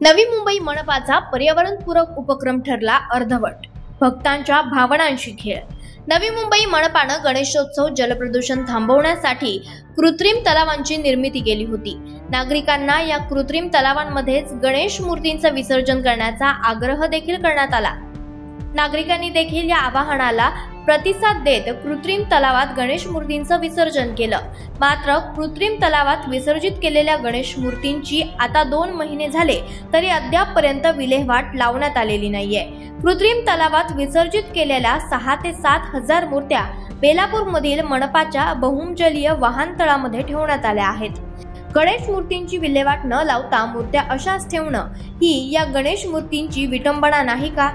नवी मुंबई मनपाचा पर्यावरणपूरक उपक्रम ठरला अर्धवट। भक्तांच्या भावनांशी खेळ। नवी मुंबई मनपानं गणेशोत्सव जलप्रदूषण थांबवण्यासाठी कृत्रिम तलावांची निर्मिती केली होती। नागरिकांना या कृत्रिम तलावांमध्येच गणेश मूर्तींचं विसर्जन करण्याचा आग्रह देखील करण्यात आला। नागरिकांनी देखील या आवाहनाला प्रतिसाद देत कृत्रिम तलावात गणेश मूर्तींचं विसर्जन केलं। मात्र कृत्रिम तलावात विसर्जित केलेल्या गणेश मूर्तींची आता 2 महिने झाले तरी अद्यापपर्यंत विल्हेवाट लावण्यात आलेली नाहीये। कृत्रिम तलावात विसर्जित केलेल्या 6 ते 7 हजार मूर्त्या बेलापूरमधील मनपाच्या बहुमजलीय वाहनतळामध्ये ठेवण्यात आल्या आहेत। गणेश मूर्तींची विल्हेवाट न लावता मूर्त्या अशाच ठेवणं ही या गणेश मूर्तींची विटंबना नाही का?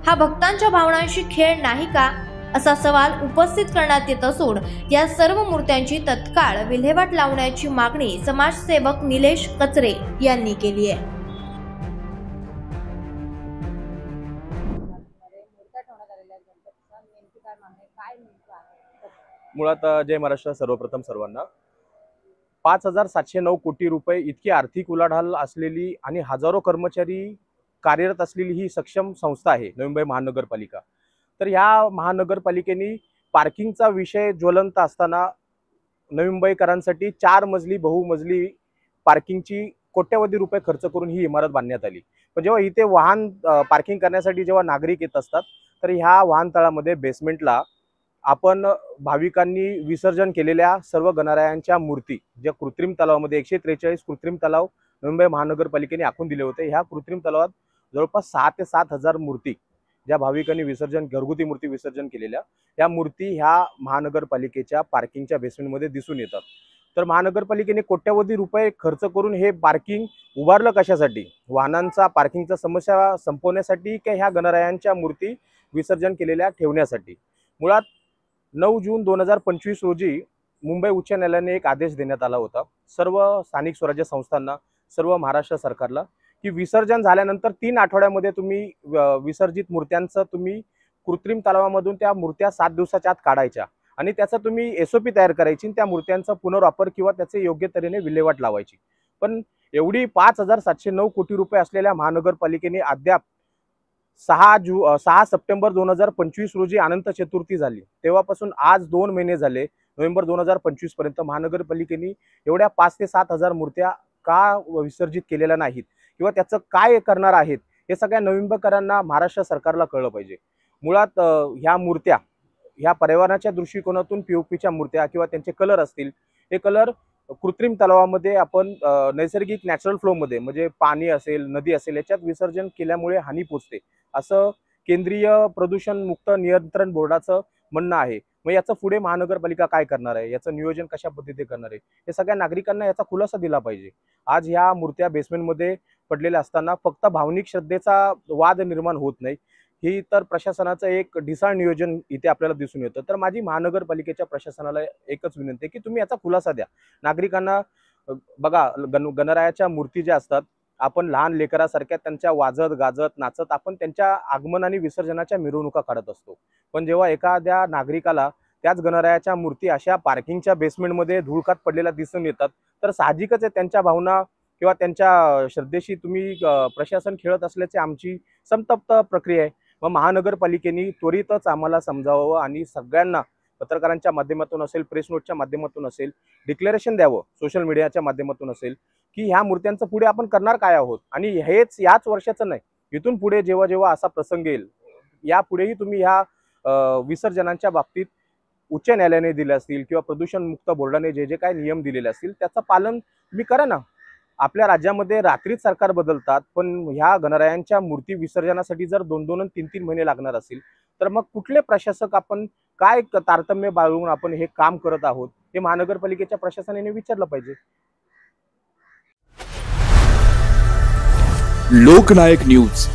हा भक्तांच्या भावनांशी खेळ नाही का? असा सवाल उपस्थित करण्यात येत असून या सर्व मूर्त्यांची तत्काळ विल्हेवाट लावण्याची मागणी समाजसेवक निलेश कचरे यांनी केली आहे। मुळात जय महाराष्ट्र। सर्वप्रथम सर्वांना 5709 कोटी रुपये इतकी आर्थिक उलाढाल असलेली आणि हजारो कर्मचारी कार्यरत असलेली ही सक्षम संस्था आहे नवी मुंबई महानगरपालिका। तर ह्या महानगरपालिकेने पार्किंगचा विषय ज्वलंत असताना नवी मुंबईकरांसाठी 4 मजली बहुमजली पार्किंगची कोट्यवधी रुपये खर्च करून ही इमारत बांधण्यात आली। पण जेव्हा इथे वाहन पार्किंग करण्यासाठी जेव्हा नागरिक येत असतात तर ह्या वाहनतळामध्ये बेसमेंटला आपण भाविकांनी विसर्जन केलेल्या सर्व गणरायांच्या मूर्ती ज्या कृत्रिम तलावामध्ये 143 कृत्रिम तलाव नवी मुंबई महानगरपालिकेने आखून दिले होते। ह्या कृत्रिम तलावात जवळपास 6 ते 7 हजार मूर्ती ज्या भाविकांनी घरगुती मूर्ती विसर्जन केलेल्या या मूर्ती ह्या महानगरपालिकेच्या पार्किंगच्या बेसमेंटमध्ये दिसून येतात। तर महानगरपालिकेने कोट्यवधी रुपये खर्च करून हे पार्किंग उभारलं कशासाठी? वाहनांचा पार्किंगचा समस्या संपवण्यासाठी की ह्या गणरायांच्या मूर्ती विसर्जन केलेल्या ठेवण्यासाठी? मुळात 9 जून 2025 रोजी मुंबई उच्च न्यायालयाने एक आदेश देण्यात आला होता सर्व स्थानिक स्वराज्य संस्थांना, सर्व महाराष्ट्र सरकारला, की विसर्जन झाल्यानंतर 3 आठवड्यामध्ये तुम्ही विसर्जित मूर्त्यांचं तुम्ही कृत्रिम तलावामधून त्या मूर्त्या 7 दिवसाच्या आत काढायच्या आणि त्याचा तुम्ही SOP तयार करायची, त्या मूर्त्यांचा पुनर्वापर किंवा त्याचे योग्य तऱ्हेने विल्हेवाट लावायची। पण एवढी 5709 कोटी रुपये असलेल्या महानगरपालिकेने अद्याप 6 सप्टेंबर 2025 रोजी अनंत चतुर्थी झाली तेव्हापासून आज 2 महिने झाले नोव्हेंबर 2025 पर्यंत महानगरपालिकेने एवढ्या 5 ते 7 हजार मूर्त्या का विसर्जित केलेल्या नाहीत किंवा त्याचं काय करणार आहेत हे सगळ्या नवी मुंबईकरांना, महाराष्ट्र सरकारला कळलं पाहिजे। मुळात ह्या मूर्त्या ह्या पर्यावरणाच्या दृष्टिकोनातून POPच्या मूर्त्या किंवा त्यांचे कलर असतील, हे कलर कृत्रिम तलावामध्ये आपण नैसर्गिक नॅचरल फ्लोमध्ये म्हणजे पाणी असेल, नदी असेल याच्यात विसर्जन केल्यामुळे हानी पोचते असं केंद्रीय प्रदूषण मुक्त नियंत्रण बोर्डाचं म्हणणं आहे। मग याचं पुढे महानगरपालिका काय करणार आहे, याचं नियोजन कशा पद्धतीने करणार आहे, हे सगळ्या नागरिकांना याचा खुलासा दिला पाहिजे। आज ह्या मूर्त्या बेसमेंटमध्ये पडलेल्या असताना फक्त भावनिक श्रद्धेचा वाद निर्माण होत नाही, ही तर प्रशासनाचं एक ढिसाळ नियोजन इथे आपल्याला दिसून येतं। तर माझी महानगरपालिकेच्या प्रशासनाला एकच विनंती आहे की तुम्ही याचा खुलासा द्या नागरिकांना। बघा, गणरायाच्या मूर्ती ज्या असतात आपण लहान लेकरासारख्या त्यांच्या वाजत गाजत नाचत आपण त्यांच्या आगमन आणि विसर्जनाच्या मिरवणुका काढत असतो। पण जेव्हा एखाद्या नागरिकाला त्याच गणरायाच्या मूर्ती अशा पार्किंगच्या बेसमेंटमध्ये धुळखात पडलेल्या दिसून येतात तर साहजिकच आहे त्यांच्या भावना किंवा त्यांच्या श्रद्धेशी तुम्ही प्रशासन खेळत असल्याची आमची संतप्त प्रक्रिया आहे। मग महानगरपालिकेने त्वरितच आम्हाला समजावं आणि सगळ्यांना पत्रकारांच्या माध्यमातून असेल, प्रेस नोटच्या माध्यमातून असेल, डिक्लेरेशन द्यावं, सोशल मीडियाच्या माध्यमातून असेल की ह्या मूर्त्यांचं पुढे आपण करणार काय आहोत। आणि हेच याच वर्षाचं नाही, इथून पुढे जेव्हा जेव्हा असा प्रसंग येईल यापुढेही तुम्ही ह्या विसर्जनांच्या बाबतीत उच्च न्यायालयाने दिले असतील किंवा प्रदूषण मुक्त बोर्डाने जे जे काय नियम दिलेले असतील त्याचं पालन तुम्ही करा ना। आपल्या राज्यामध्ये रात्रीच सरकार बदलतात, पण ह्या गणरायांच्या मूर्ती विसर्जनासाठी जर 2-2 आणि 3-3 महिने लागणार असतील तर मग कुठले प्रशासक आपण काय तारतम्य बाळगून आपण हे काम करत आहोत हे महानगरपालिकेच्या प्रशासनाने विचारलं पाहिजे। लोकनायक न्यूज